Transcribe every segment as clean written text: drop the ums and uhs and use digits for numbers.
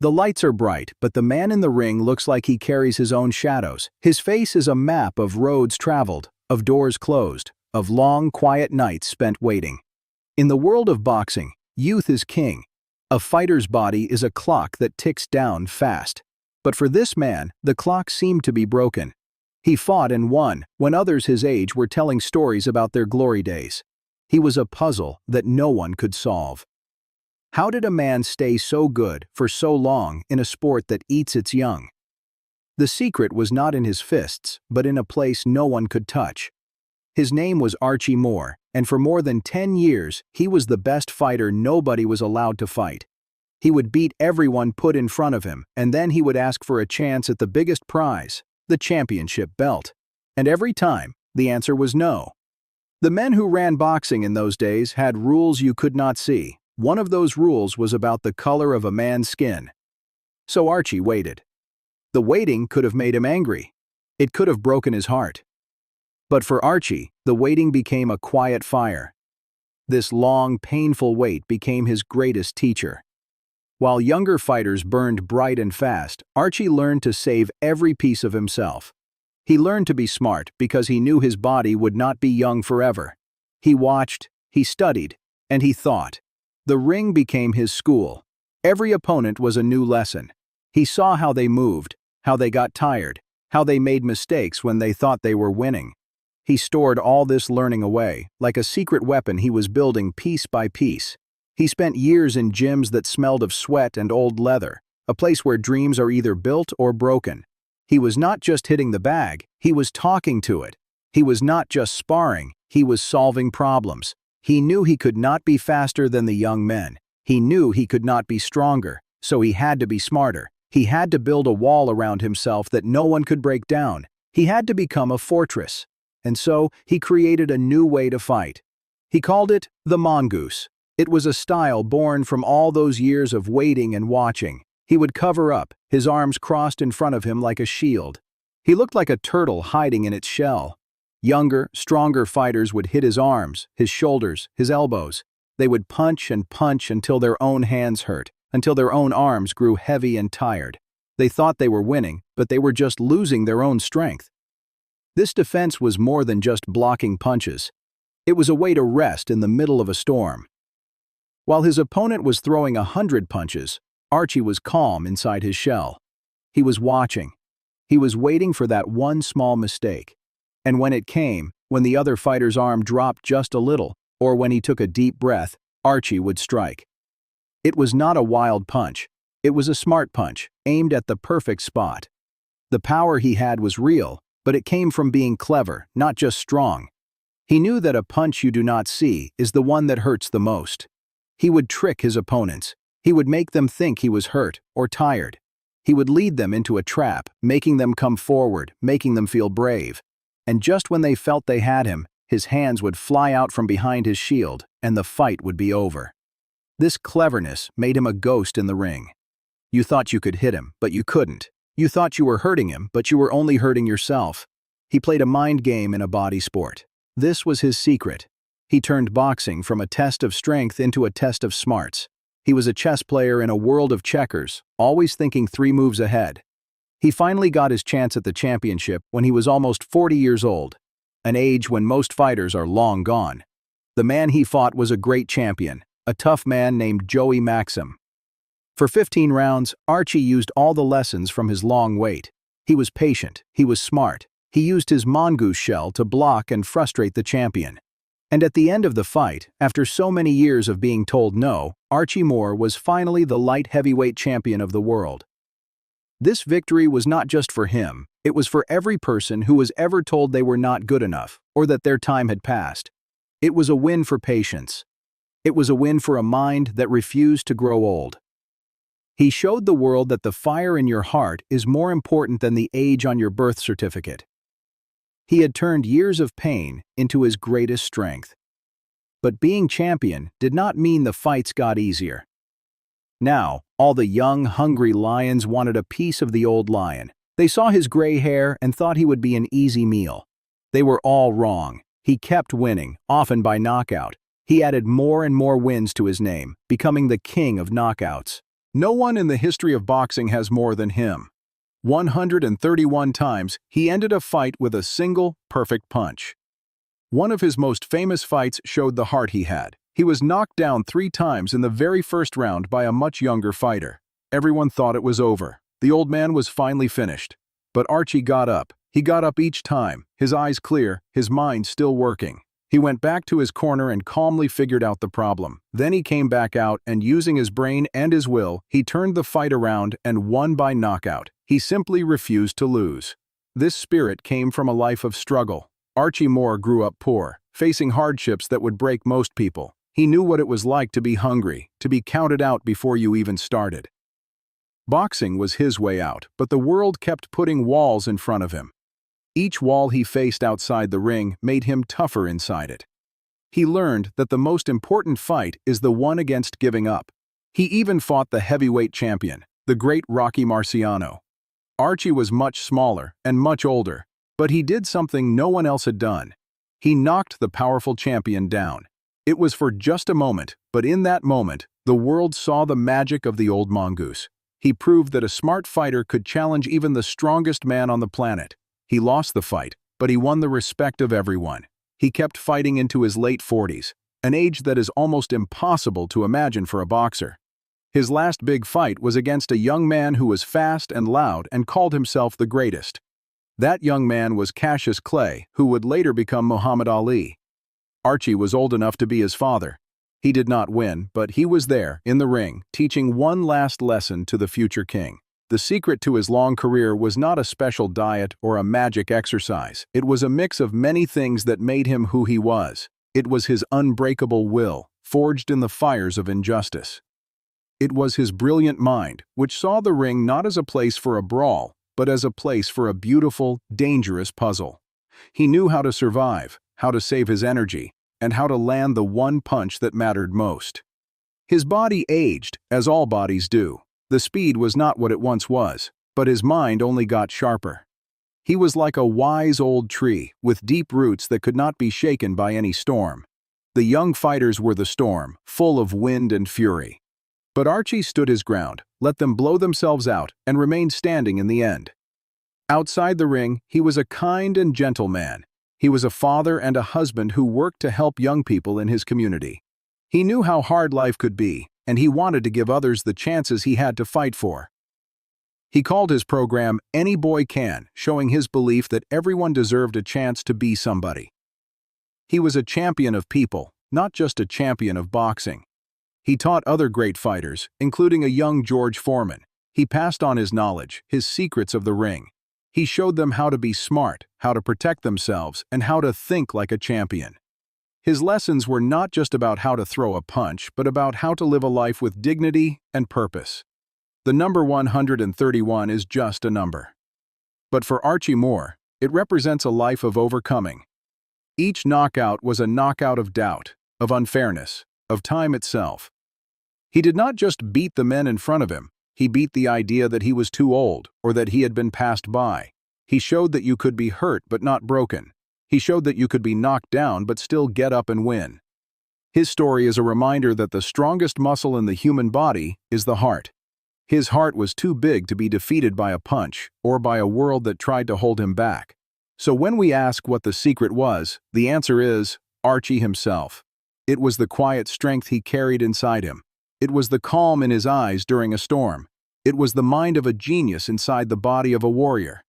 The lights are bright, but the man in the ring looks like he carries his own shadows. His face is a map of roads traveled, of doors closed, of long, quiet nights spent waiting. In the world of boxing, youth is king. A fighter's body is a clock that ticks down fast. But for this man, the clock seemed to be broken. He fought and won when others his age were telling stories about their glory days. He was a puzzle that no one could solve. How did a man stay so good for so long in a sport that eats its young? The secret was not in his fists, but in a place no one could touch. His name was Archie Moore, and for more than 10 years, he was the best fighter nobody was allowed to fight. He would beat everyone put in front of him, and then he would ask for a chance at the biggest prize, the championship belt. And every time, the answer was no. The men who ran boxing in those days had rules you could not see. One of those rules was about the color of a man's skin. So Archie waited. The waiting could have made him angry. It could have broken his heart. But for Archie, the waiting became a quiet fire. This long, painful wait became his greatest teacher. While younger fighters burned bright and fast, Archie learned to save every piece of himself. He learned to be smart because he knew his body would not be young forever. He watched, he studied, and he thought. The ring became his school. Every opponent was a new lesson. He saw how they moved, how they got tired, how they made mistakes when they thought they were winning. He stored all this learning away, like a secret weapon he was building piece by piece. He spent years in gyms that smelled of sweat and old leather, a place where dreams are either built or broken. He was not just hitting the bag, he was talking to it. He was not just sparring, he was solving problems. He knew he could not be faster than the young men. He knew he could not be stronger, so he had to be smarter. He had to build a wall around himself that no one could break down. He had to become a fortress. And so, he created a new way to fight. He called it the mongoose. It was a style born from all those years of waiting and watching. He would cover up, his arms crossed in front of him like a shield. He looked like a turtle hiding in its shell. Younger, stronger fighters would hit his arms, his shoulders, his elbows. They would punch and punch until their own hands hurt, until their own arms grew heavy and tired. They thought they were winning, but they were just losing their own strength. This defense was more than just blocking punches. It was a way to rest in the middle of a storm. While his opponent was throwing 100 punches, Archie was calm inside his shell. He was watching. He was waiting for that one small mistake. And when it came, when the other fighter's arm dropped just a little, or when he took a deep breath, Archie would strike. It was not a wild punch. It was a smart punch, aimed at the perfect spot. The power he had was real, but it came from being clever, not just strong. He knew that a punch you do not see is the one that hurts the most. He would trick his opponents. He would make them think he was hurt or tired. He would lead them into a trap, making them come forward, making them feel brave. And just when they felt they had him, his hands would fly out from behind his shield, and the fight would be over. This cleverness made him a ghost in the ring. You thought you could hit him, but you couldn't. You thought you were hurting him, but you were only hurting yourself. He played a mind game in a body sport. This was his secret. He turned boxing from a test of strength into a test of smarts. He was a chess player in a world of checkers, always thinking 3 moves ahead. He finally got his chance at the championship when he was almost 40 years old, an age when most fighters are long gone. The man he fought was a great champion, a tough man named Joey Maxim. For 15 rounds, Archie used all the lessons from his long wait. He was patient, he was smart, he used his mongoose shell to block and frustrate the champion. And at the end of the fight, after so many years of being told no, Archie Moore was finally the light heavyweight champion of the world. This victory was not just for him, it was for every person who was ever told they were not good enough, or that their time had passed. It was a win for patience. It was a win for a mind that refused to grow old. He showed the world that the fire in your heart is more important than the age on your birth certificate. He had turned years of pain into his greatest strength. But being champion did not mean the fights got easier. Now, all the young, hungry lions wanted a piece of the old lion. They saw his gray hair and thought he would be an easy meal. They were all wrong. He kept winning, often by knockout. He added more and more wins to his name, becoming the king of knockouts. No one in the history of boxing has more than him. 131 times, he ended a fight with a single, perfect punch. One of his most famous fights showed the heart he had. He was knocked down 3 times in the very first round by a much younger fighter. Everyone thought it was over. The old man was finally finished. But Archie got up. He got up each time, his eyes clear, his mind still working. He went back to his corner and calmly figured out the problem. Then he came back out and, using his brain and his will, he turned the fight around and won by knockout. He simply refused to lose. This spirit came from a life of struggle. Archie Moore grew up poor, facing hardships that would break most people. He knew what it was like to be hungry, to be counted out before you even started. Boxing was his way out, but the world kept putting walls in front of him. Each wall he faced outside the ring made him tougher inside it. He learned that the most important fight is the one against giving up. He even fought the heavyweight champion, the great Rocky Marciano. Archie was much smaller and much older, but he did something no one else had done. He knocked the powerful champion down. It was for just a moment, but in that moment, the world saw the magic of the Old Mongoose. He proved that a smart fighter could challenge even the strongest man on the planet. He lost the fight, but he won the respect of everyone. He kept fighting into his late 40s, an age that is almost impossible to imagine for a boxer. His last big fight was against a young man who was fast and loud and called himself the greatest. That young man was Cassius Clay, who would later become Muhammad Ali. Archie was old enough to be his father. He did not win, but he was there, in the ring, teaching one last lesson to the future king. The secret to his long career was not a special diet or a magic exercise. It was a mix of many things that made him who he was. It was his unbreakable will, forged in the fires of injustice. It was his brilliant mind, which saw the ring not as a place for a brawl, but as a place for a beautiful, dangerous puzzle. He knew how to survive, how to save his energy, and how to land the one punch that mattered most. His body aged, as all bodies do. The speed was not what it once was, but his mind only got sharper. He was like a wise old tree, with deep roots that could not be shaken by any storm. The young fighters were the storm, full of wind and fury. But Archie stood his ground, let them blow themselves out, and remained standing in the end. Outside the ring, he was a kind and gentle man. He was a father and a husband who worked to help young people in his community. He knew how hard life could be, and he wanted to give others the chances he had to fight for. He called his program Any Boy Can, showing his belief that everyone deserved a chance to be somebody. He was a champion of people, not just a champion of boxing. He taught other great fighters, including a young George Foreman. He passed on his knowledge, his secrets of the ring. He showed them how to be smart, how to protect themselves, and how to think like a champion. His lessons were not just about how to throw a punch, but about how to live a life with dignity and purpose. The number 131 is just a number. But for Archie Moore, it represents a life of overcoming. Each knockout was a knockout of doubt, of unfairness, of time itself. He did not just beat the men in front of him, he beat the idea that he was too old or that he had been passed by. He showed that you could be hurt but not broken. He showed that you could be knocked down but still get up and win. His story is a reminder that the strongest muscle in the human body is the heart. His heart was too big to be defeated by a punch or by a world that tried to hold him back. So when we ask what the secret was, the answer is Archie himself. It was the quiet strength he carried inside him. It was the calm in his eyes during a storm. It was the mind of a genius inside the body of a warrior.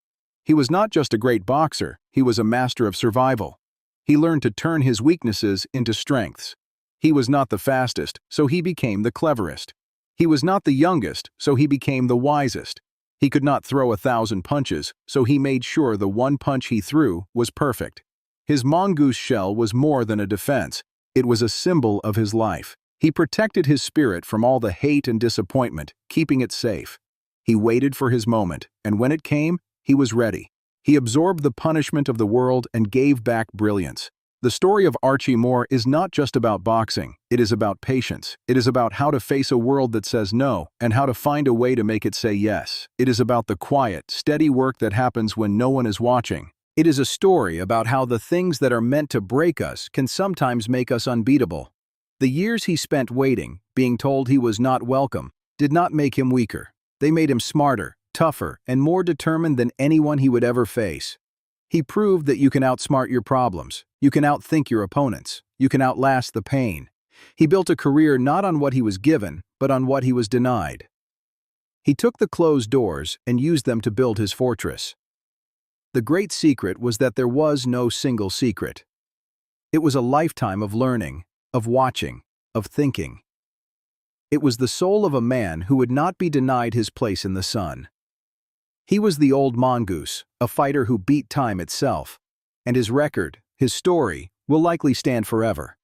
He was not just a great boxer, he was a master of survival. He learned to turn his weaknesses into strengths. He was not the fastest, so he became the cleverest. He was not the youngest, so he became the wisest. He could not throw 1,000 punches, so he made sure the one punch he threw was perfect. His mongoose shell was more than a defense. It was a symbol of his life. He protected his spirit from all the hate and disappointment, keeping it safe. He waited for his moment, and when it came, he was ready. He absorbed the punishment of the world and gave back brilliance. The story of Archie Moore is not just about boxing. It is about patience. It is about how to face a world that says no and how to find a way to make it say yes. It is about the quiet, steady work that happens when no one is watching. It is a story about how the things that are meant to break us can sometimes make us unbeatable. The years he spent waiting, being told he was not welcome, did not make him weaker. They made him smarter, tougher, and more determined than anyone he would ever face. He proved that you can outsmart your problems, you can outthink your opponents, you can outlast the pain. He built a career not on what he was given, but on what he was denied. He took the closed doors and used them to build his fortress. The great secret was that there was no single secret. It was a lifetime of learning, of watching, of thinking. It was the soul of a man who would not be denied his place in the sun. He was the Old Mongoose, a fighter who beat time itself, and his record, his story, will likely stand forever.